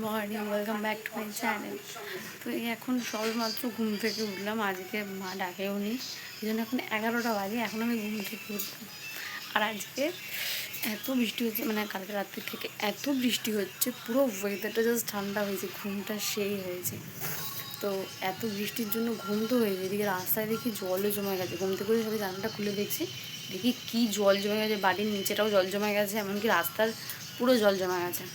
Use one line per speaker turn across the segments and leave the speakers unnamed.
Morning, welcome back to my channel. তো এখন সবেমাত্র ঘুম থেকে উঠলাম। আজকে মা ডাকেও নি, এই জন্য এখন 11টা বাজে, এখন আমি ঘুম থেকে উঠলাম। আর আজকে এত বৃষ্টি হচ্ছে, মানে কালকে রাত্রি থেকে এত বৃষ্টি হচ্ছে, পুরো ওয়েদারটা জাস্ট ঠান্ডা হয়েছে, ঘুমটা সেই হয়েছে। তো এত বৃষ্টির জন্য ঘুম তো হয়েছে, এদিকে রাস্তায় দেখি জলও জমে গেছে। ঘুম থেকে সবাই জানালাটা খুলে দেখছি, দেখি কি জল জমে গেছে, বাড়ির নিচেটাও জল জমে গেছে, এমনকি রাস্তার পুরো জল জমে গেছে।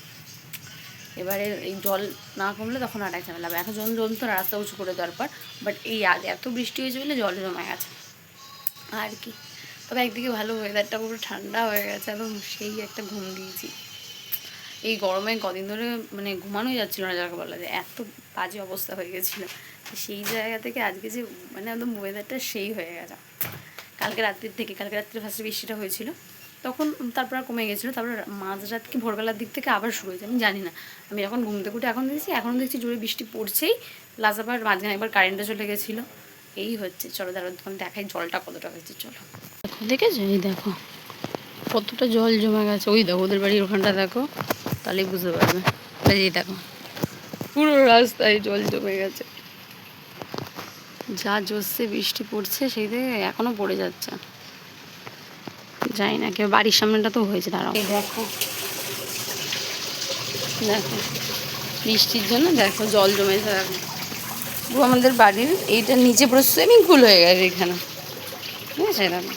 এবারে এই জল না কমলে তখন আর এক ঝামেলা হবে। এখন জল জমতো না, রাস্তা উঁচু করে দেওয়ার পর, বাট এই আজ এত বৃষ্টি হয়েছে বলে জল জমে গেছে আর কি। তবে একদিকে ভালো, ওয়েদারটা পুরো ঠান্ডা হয়ে গেছে, একদম সেই একটা ঘুম দিয়েছি। এই গরমে কদিন ধরে মানে ঘুমানোই যাচ্ছিলো না, যাকে বলা যায়, এত বাজে অবস্থা হয়ে গেছিলো। সেই জায়গা থেকে আজকে যে মানে একদম ওয়েদারটা সেই হয়ে গেছে। কালকে রাত্রে ফার্স্টে বৃষ্টিটা হয়েছিল, তখন তারপর আর কমে গেছিলো। তারপর মাঝরাত কি ভোরবেলার দিক থেকে আবার শুরু হয়েছে, আমি জানি না। আমি যখন ঘুম থেকে উঠে এখন দেখছি জোরে বৃষ্টি পড়ছেই, প্লাস আবার মাঝখানে একবার কারেন্টটা চলে গেছিলো। এই হচ্ছে, চলো দাঁড়াও তখন দেখাই জলটা কতটা হয়েছে। চলো দেখো, দেখেছো? এই দেখো কতটা জল জমে গেছে। ওই দেখো ওদের বাড়ির ওখানটা দেখো, তাহলেই বুঝতে পারবে। এই দেখো পুরো রাস্তায় জল জমে গেছে। যা জোরসে বৃষ্টি পড়ছে, সেই থেকে এখনো পড়ে যাচ্ছে। যাই না, কেউ বাড়ির সামনেটা তো হয়েছে। দাঁড়াও, দেখো দেখো বৃষ্টির জন্য দেখো জল জমেছে। দেখো আমাদের বাড়ির এইটার নিচে পুরো সুইমিং পুল হয়ে গেছে এখানে, ঠিক আছে? দেখো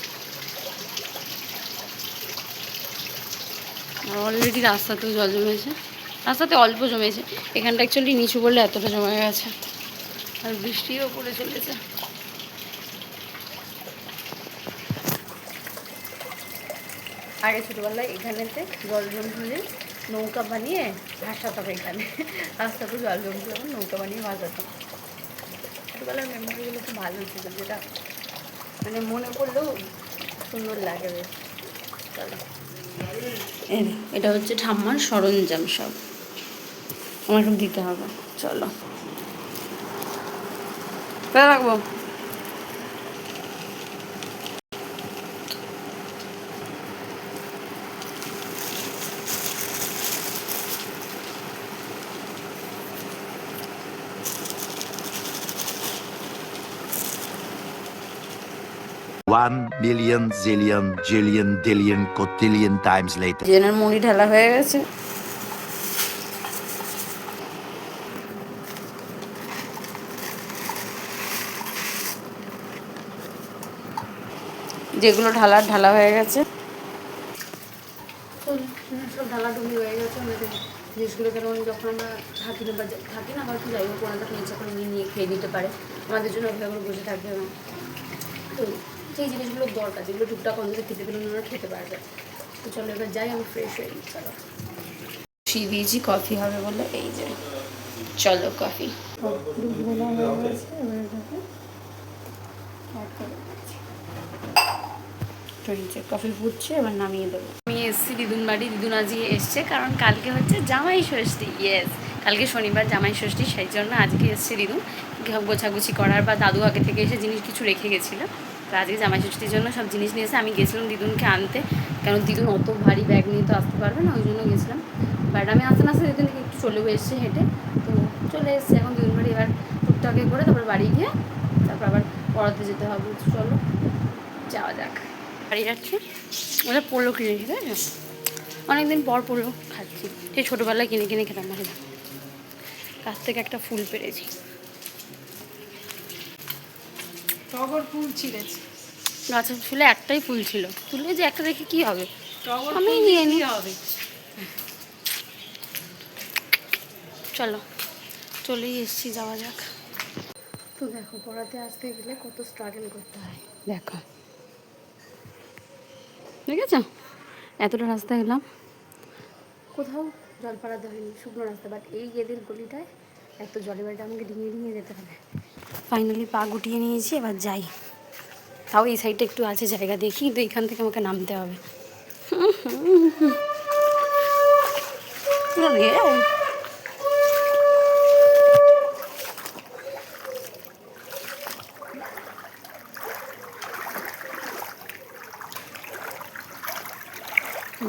অলরেডি রাস্তাতেও জল জমেছে, রাস্তাতে অল্প জমেছে, এখানটা অ্যাকচুয়ালি নিচু বললে এতটা জমে গেছে। আর বৃষ্টিও পড়ে চলেছে। আগে ছোটোবেলায় এখানেতে জল জমলে নৌকা বানিয়ে ভাসাতাম, এখানে রাস্তাতে জল জমতে যখন নৌকা বানিয়ে ভাসাতাম। ছোটোবেলার মেমোরিগুলো খুব ভালো ছিল, যেটা মানে মনে পড়লেও সুন্দর লাগে বেশ। চলো, এটা হচ্ছে ঠাম্মার সরঞ্জাম সব, আমার সব দিতে হবে। চলো রাখবো।
1,000,000 zillion jillion dillion cotillion times later.
জেনার মুড়ি ঢালা হয়ে গেছে। যেগুলো ঢালা হয়ে গেছে, সব ঢালাঢুলি হয়ে গেছে। আমাদের জিনিসগুলো কেন যখন আমরা থাকি না হয়তো, যাই হোক ওনাদের নিচে করে নিয়ে খেয়ে নিতে পারে, আমাদের জন্য ওইভাবে বসে থাকবে না। তো সেই জিনিসগুলো দরকার, যেগুলো টুকটাক অন্তত খেতে পেলে ওনারা খেতে পারবে। তো চলো এবার যাই, আমি ফ্রেশ হয়ে নিই। চলো, বসিয়ে দিয়েছি কফি হবে বলে, এই যে চলো কফি। কফি ফুটছে, এবার নামিয়ে দেবো। আমি এসেছি দিদুন বাড়ি, দিদুন আজকে এসছে কারণ কালকে হচ্ছে জামাই ষষ্ঠী। ইয়েস, কালকে শনিবার জামাই ষষ্ঠী, সেই জন্য আজকে এসছে দিদুন গোছাগুছি করার, বা দাদু আগে থেকে এসে জিনিস কিছু রেখে গেছিলো। তো আজকে জামাই ষষ্ঠীর জন্য সব জিনিস নিয়ে এসে আমি গেছিলাম দিদুনকে আনতে, কারণ দিদুন অত ভারী ব্যাগ নিয়ে তো আসতে পারবে না, ওই জন্য গেছিলাম। বাট আমি আসতে না আসতে দিদুনকে একটু চলেও এসছে হেঁটে, তো চলে এসছে এখন দিদুন বাড়ি। এবার টুকটাকে করে তারপর বাড়ি গিয়ে তারপর আবার পড়াতে যেতে হবে। চলো যাওয়া যাক। বাড়ি যাচ্ছি, ওটা পোলো কিনেছি, তাই না? অনেকদিন পর পোলো খাচ্ছি, সেই ছোটোবেলায় কিনে কিনে খেতাম। মানে গাছ থেকে একটা ফুল পেরেছি,
টগর ফুল ছিঁড়েছি।
গাছের ফুলে একটাই ফুল ছিল, তুলে যে একটা রেখে কী হবে, আমি নিয়ে নিই।
হবে।
চলো চলেই এসছি, যাওয়া যাক। তো দেখো পড়াতে আসতে গেলে কত স্ট্রাগল করতে হয়, দেখো ঠিক আছে? এতটা রাস্তা এলাম, কোথাও জল পাড়াতে হয়নি, শুকনো রাস্তা। বাট এই এদের গলিটায় এত জলের বাড়িটা আমাকে ডিঙিয়ে ডিঙিয়ে যেতে হবে। ফাইনালি পা গুটিয়ে নিয়েছি, এবার যাই। তাও এই সাইডটা একটু আছে জায়গা, দেখি তো এইখান থেকে আমাকে নামতে হবে।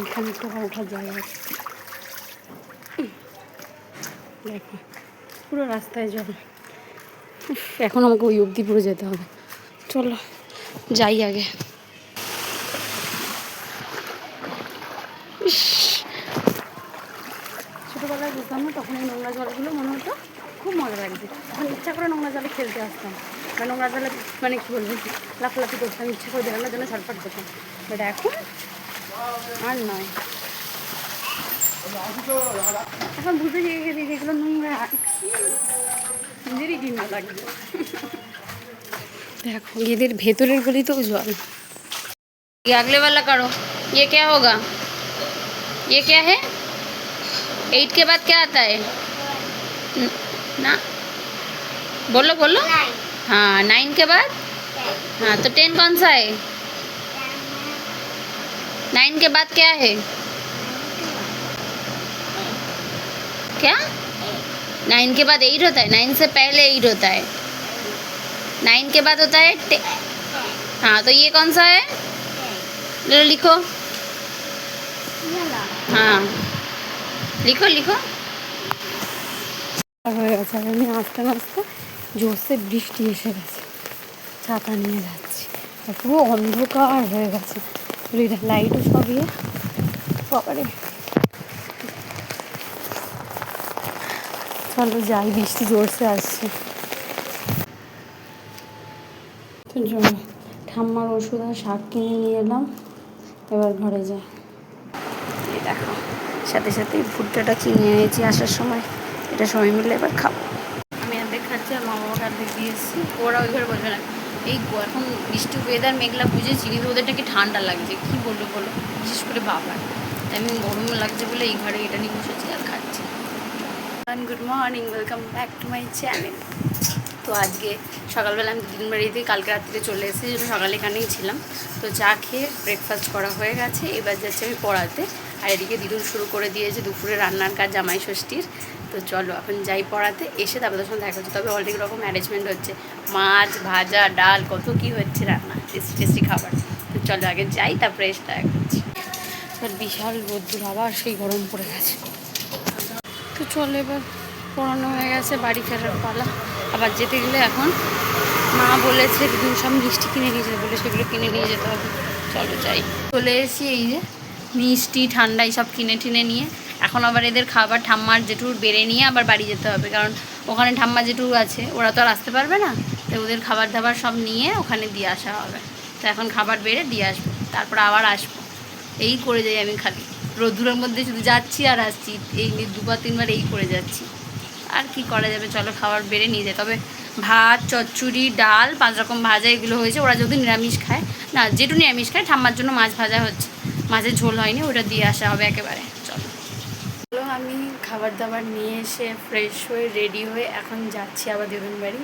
এখানে একটু ওঠার জায়গা আছে। দেখো পুরো রাস্তায় জল। উফ, এখন আমাকে ওই অবধি পুরো যেতে হবে। চলো যাই আগে। ইস, ছোটোবেলায় বুঝতাম না, তখন এই নোংরা জলগুলো মনে হতো খুব মজা লাগছে। তখন ইচ্ছা করে নোংরা জলে খেলতে আসতাম, বা নোংরা জলে মানে কী বলবো লাফালাফি করতাম, ইচ্ছা করে দেখানোর জন্য ছটফট করতাম। বাট এখন আর নয়, এখন বুঝতে শিখে গেছি যেগুলো নোংরা নিজেরই ঘৃণা লাগবে। देखो ये ভেতরের গলি তো জল। ये अगले वाला करो, ये क्या होगा, ये क्या है, 8 के बाद क्या आता है ना, बोलो बोलो। हाँ 9 के बाद, हाँ तो 10 कौन सा है, 9 के बाद क्या है, क्या 9 के बाद 8 होता है, 9 से पहले 8 होता है, 9 के बाद होता है हाँ तो ये कौन सा है, लिखो, हाँ लिखो लिखो। হয়ে গেছে, আমি আস্তে আস্তে জোরসে বৃষ্টি এসে গেছে, ছাতা নিয়ে যাচ্ছি, আর পুরো অন্ধকার হয়ে গেছে, লাইটও সব ইয়ে বাবারে। চলো যাই, বৃষ্টি জোরসে আসছে। তো চলো, ঠাম্মার ওষুধ আর শাক কিনে নিয়ে এলাম, এবার ঘরে যাই। এই দেখো সাথে সাথে ভুট্টাটা কিনে এনেছি আসার সময়, এটা সবাই মিলে এবার খাবো। আমি অর্ধেক খাচ্ছি আর মা বাবাকে অর্ধেক দিয়ে এসেছি, ওরা ওই ঘরে বসবে না। এই এখন বৃষ্টি ওয়েদার মেঘলা বুঝেছি, কিন্তু ওদেরটা কি ঠান্ডা লাগছে কী বলবো বলো, বিশেষ করে বাবার। তাই আমি গরম লাগছে বলে এই ঘরে এটা নিয়ে বসেছি আর খাচ্ছি। Good morning, welcome back to my channel. তো আজকে সকালবেলা আমি দিদিন বাড়িতে কালকে রাত্রিতে চলে এসেছি, জন্য সকালে এখানেই ছিলাম। তো চা খেয়ে ব্রেকফাস্ট করা হয়ে গেছে, এবার যাচ্ছি আমি পড়াতে। আর এদিকে দিদুন শুরু করে দিয়েছে দুপুরে রান্নার কাজ জামাই ষষ্ঠীর। তো চলো এখন যাই পড়াতে, এসে তারপর তোর সঙ্গে দেখা হচ্ছে। তবে অনেক রকম ম্যানেজমেন্ট হচ্ছে, মাছ ভাজা ডাল কত কী হচ্ছে রান্না, টেস্টি টেস্টি খাবার। তো চলো আগে যাই, তারপরে এসে দেখা করছি। এবার বিশাল রোদ্দুর, আবার সেই গরম পড়ে গেছে। তো চলো এবার পড়ানো হয়ে গেছে, বাড়ি ফেরার পালা। আবার যেতে গেলে এখন মা বলেছে দিদিন সব মিষ্টি কিনে নিয়ে যেতে বলে, সেগুলো কিনে নিয়ে যেতে হবে। চলো যাই। চলে এসেছি, এই যে মিষ্টি ঠান্ডা এইসব কিনে টিনে নিয়ে এখন আবার এদের খাবার ঠাম্মার জেঠুর বেড়ে নিয়ে আবার বাড়ি যেতে হবে, কারণ ওখানে ঠাম্মা জেঠু আছে, ওরা তো আর আসতে পারবে না। তো ওদের খাবার দাবার সব নিয়ে ওখানে দিয়ে আসা হবে। তো এখন খাবার বেড়ে দিয়ে আসবো, তারপর আবার আসবো। এই করে যাই আমি, খালি রোদ্দুরের মধ্যে শুধু যাচ্ছি আর আসছি, এই 2-3বার এই করে যাচ্ছি। আর কি করা যাবে, চলো খাবার বেড়ে নিয়ে যায়। তবে ভাত চচ্চড়ি ডাল 5 রকম ভাজা এগুলো হয়েছে, ওরা যদি নিরামিষ খায়, না যেটু নিরামিষ খায়, ঠাম্মার জন্য মাছ ভাজা হচ্ছে, মাছের ঝোল হয়নি, ওটা দিয়ে আসা হবে একেবারে। চলো আমি খাবার দাবার নিয়ে এসে ফ্রেশ হয়ে রেডি হয়ে এখন যাচ্ছি আবার দিদুন বাড়ি।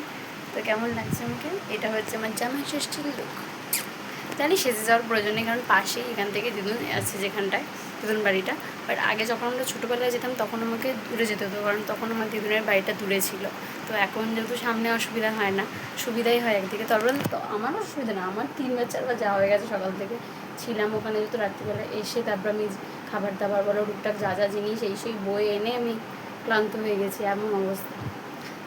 তো কেমন লাগছে আমাকে, এটা হচ্ছে আমার জামাই ষষ্ঠীর লুক। জানি সেজে যাওয়ার প্রয়োজন নেই, কারণ পাশেই এখান থেকে দিদুন আছে যেখানটায় দিদুন বাড়িটা। বাট আগে যখন আমরা ছোটোবেলায় যেতাম তখন আমাকে দূরে যেতে হতো, কারণ তখন আমার দিদুনের বাড়িটা দূরে ছিল। তো এখন যেহেতু সামনে অসুবিধা হয় না, সুবিধাই হয় একদিকে। তারপরে তো আমারও অসুবিধা না, আমার 3-4বার যাওয়া হয়ে গেছে, সকাল থেকে ছিলাম ওখানে, যেহেতু রাত্রিবেলা এসে তারপর আমি খাবার দাবার বলো টুকটাক যা যা জিনিস এই সেই বয়ে এনে আমি ক্লান্ত হয়ে গেছি, এমন অবস্থা।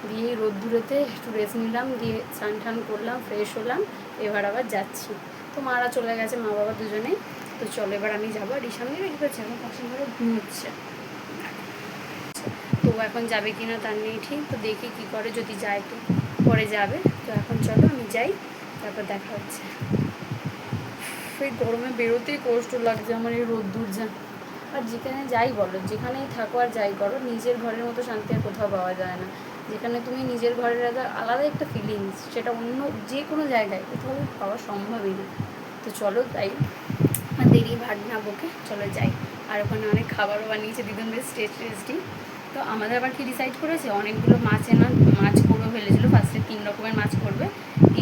দিয়ে রোদ্দুরেতে একটু রেস্ট নিলাম, দিয়ে স্নান টান করলাম, ফ্রেশ হলাম, এবার আবার যাচ্ছি। তো মারা চলে গেছে, মা বাবা দুজনেই। তো চলো এবার আমি যাবো। আর ঈশান কী করছে, এখন পাশের ঘরে ঘুমোচ্ছে। তো এখন যাবে কি না তার নেই ঠিক, তো দেখি কী করে, যদি যায় তো পরে যাবে। তো এখন চলো আমি যাই, তারপর দেখা হচ্ছে। এই গরমে বেরোতেই কষ্ট লাগছে আমার, এই রোদ্দুর যা। আর যেখানে যাই বলো, যেখানেই থাকো আর যাই করো, নিজের ঘরের মতো শান্তি আর কোথাও পাওয়া যায় না। যেখানে তুমি নিজের ঘরের আলাদা একটা ফিলিংস, সেটা অন্য যে কোনো জায়গায় কোথাও পাওয়া সম্ভবই না। তো চলো তাই দেরি ভাট না বকে চলো যাই। আর ওখানে অনেক খাবারও বানিয়েছে দিদুন বেশ টেস্টি। তো আমাদের আবার কি ডিসাইড করেছে, অনেকগুলো মাছ মাছ করবে ফেলেছিলো ফার্স্টে, 3 রকমের মাছ করবে,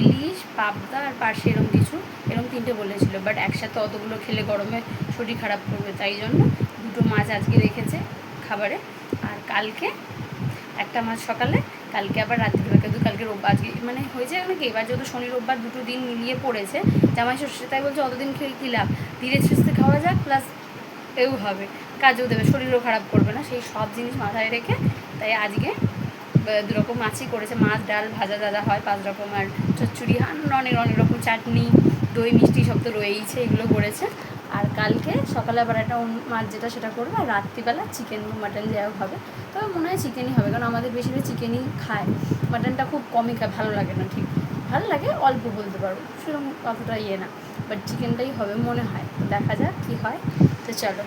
ইলিশ পাবদা আর পার্শে, এরকম কিছু, এরকম 3টে বলেছিল। বাট একসাথে অতগুলো খেলে গরমে শরীর খারাপ করবে, তাই জন্য 2টো মাছ আজকে রেখেছে খাবারে। আর কালকে একটা মাছ সকালে, কালকে আবার রাত্রিবেলা, কিন্তু কালকে রোববার, আজকে মানে হয়েছে নাকি এবার যেহেতু শনি রোববার 2টো দিন মিলিয়ে পড়েছে জামাই ষষ্ঠী, তাই বলছে অতদিন খেয়ে কী লাভ, ধীরে সুস্থে খাওয়া যাক, প্লাস এও হবে, কাজেও দেবে, শরীরও খারাপ করবে না, সেই সব জিনিস মাথায় রেখে তাই আজকে 2 রকম মাছই করেছে, মাছ ডাল ভাজা দাদা হয় 5 রকম, আর চচ্চড়ি অনেক অনেক রকম চাটনি দই মিষ্টি সব তো রয়েইছে, এগুলো করেছে। আর কালকে সকালে আবার একটা মাছ যেটা সেটা করবে, আর রাত্রিবেলা চিকেন মাটন যাই হোক হবে। তবে মনে হয় চিকেনই হবে, কারণ আমাদের বেশিরভাগ চিকেনই খায়, মাটনটা খুব কমই খায়, ভালো লাগে না, ঠিক ভালো লাগে অল্প বলতে পারবো, সেরকম অতটা না, বাট চিকেনটাই হবে মনে হয়, দেখা যাক কী হয়। তো চলো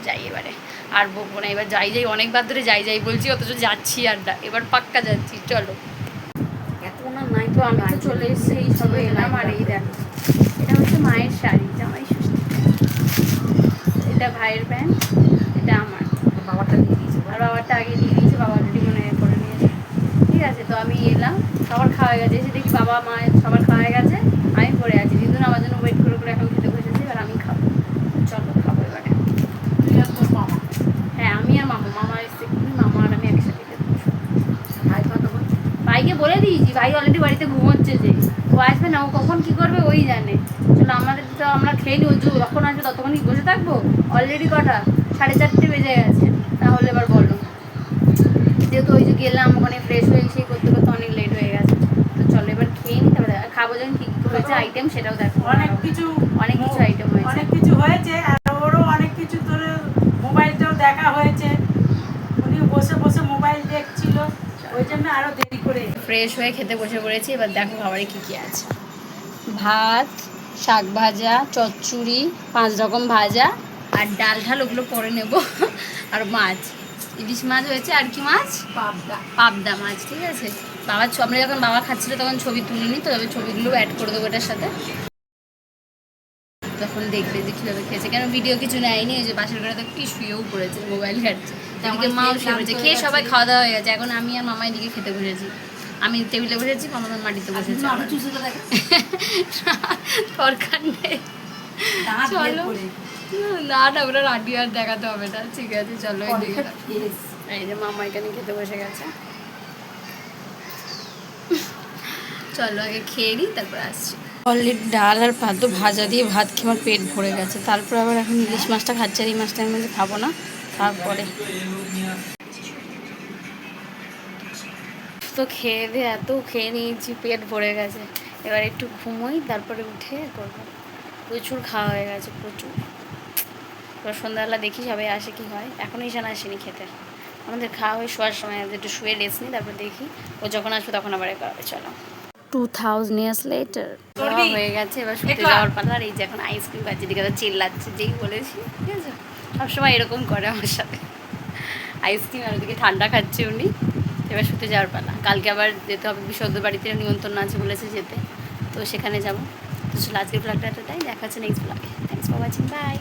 যাই এবারে, আর বকবো না, এবার যাই অনেকবার ধরে যাই বলছি, অথচ যাচ্ছি আর এবার পাক্কা যাচ্ছি। চলো
এত না নাই
তো আমি তো চলে এসেছি, এই সবে এলাম। আর এই দেখো এটা হচ্ছে মায়ের শাড়ি, জামাই ষষ্ঠী, এটা ভাইয়ের প্যান্ট, এটা আমার,
বাবাটা দিয়ে দিয়েছে।
আর বাবারটা আগে দিয়ে দিয়েছে, বাবা অলরেডি মনে করে নিয়েছে। ঠিক আছে, তো আমি এলাম, সবার খাওয়া হয়ে গেছে, এসে দেখি বাবা মা সবার খাওয়া হয়ে গেছে, আমি পড়ে আছি। দিদুন আমার জন্য ওয়েট করে এখন খেতে বসেছি, এবার আমি খাবো। চলো খাবো এবারে।
তুই আর তোর মামা
হ্যাঁ আমি আর মামা এসছে, মামা আর আমি একসাথে খেতে বসবো।
ভাই কথা বল।
ভাইকে বলে দিয়েছি, ভাই অলরেডি বাড়িতে ঘুমোচ্ছে, যে ও আসবে না, ও কখন কী করবে ওই জানে। চলো আমাদের তো আমরা খেয়ে নিই, ও যখন আসবে ততক্ষণ কি বসে থাকবো? অলরেডি কটা 4:30 বেজে গেছে, তাহলে এবার বলো। যেহেতু ওই যে গেলাম ওখানে ফ্রেশ হয়ে সেই করতে করতে অনেক লেট হয়ে গেছে, তো চলো এবার খেয়ে নিই, তারপরে খাবো। যখন কী কী হয়েছে আইটেম সেটাও দেখো,
অনেক কিছু
আইটেম হয়েছে।
অনেক কিছু হয়েছে, আর ওরও অনেক কিছু, তোর মোবাইলটাও দেখা হয়েছে, উনি বসে বসে মোবাইল দেখছিল, ওই জন্য আরো দেরি করে।
ফ্রেশ হয়ে খেতে বসে পড়েছি। এবার দেখো খাবারে কী কী আছে। ভাত, শাক ভাজা, চচ্চড়ি, 5 রকম ভাজা, আর ডাল ঢাল ওগুলো পরে নেব। আর মাছ, ইলিশ মাছ হয়েছে। আর কি মাছ? পাবদা মাছ। ঠিক আছে, আমরা যখন বাবা খাচ্ছিল তখন ছবি তুলিনি, তো তবে ছবিগুলো অ্যাড করে দেবো এটার সাথে, তখন দেখবে যে কীভাবে খেয়েছে। কেন ভিডিও কিছু নেয়নি, ওই যে বাসের ঘরে তো কি শুয়েও পড়েছে, মোবাইল ঘাটছে, এদিকে মাও শুয়ে পড়েছে। খেয়ে সবাই খাওয়া দাওয়া হয়ে গেছে, এখন আমি আর মামা এদিকে খেতে বসেছি। আমি টেবিলে বসেছি, মামা মাটিতে বসেছি। দরকার নেই, চলো না না, ওরা রাডি আর দেখাতে হবে না। ঠিক আছে চলো, এদিকে এই যে মামা এখানে খেতে বসে গেছে। চলো আগে খেয়ে নিই, তারপর আসছি। অলরেডি ডাল আর ভাত ভাজা দিয়ে ভাত খেয়ে আমার পেট ভরে গেছে, তারপর আবার এখন ইলিশ মাছটা খাচ্ছি, আর এই মাছটা আমি খাবো না, তারপরে তো খেয়ে দিয়ে এত খেয়ে নিয়েছি, পেট ভরে গেছে। এবার একটু ঘুমোই, তারপরে উঠে করবো। প্রচুর খাওয়া হয়ে গেছে, প্রচুর। এবার সন্ধ্যাবেলা দেখি সবাই আসে কি হয়, এখনও ঈশান আসেনি খেতে। আমাদের খাওয়া হয়ে শোয়ার সময় একটু শুয়ে রেস্ট নিই, তারপর দেখি ও যখন আসবে তখন আবার এ করাবে। চলো 2000 years later হয়ে গেছে, এবার শুতে যাওয়ার পালা। আর এই যে এখন আইসক্রিম খাচ্ছি, দিকে চিল্লাচ্ছে, যেই বলেছি। ঠিক আছে, সবসময় এরকম করে আমার সাথে, আইসক্রিম আর ওদিকে ঠান্ডা খাচ্ছে উনি। এবার শুতে যাওয়ার পালা। কালকে আবার যেতে হবে, বিশদ বাড়িতে নিমন্ত্রণ আছে বলেছে যেতে, তো সেখানে যাবো। তো চলো আজকের ব্লগটা এতটাই, দেখা হচ্ছে নেক্সট ব্লগে। Thanks for watching, by.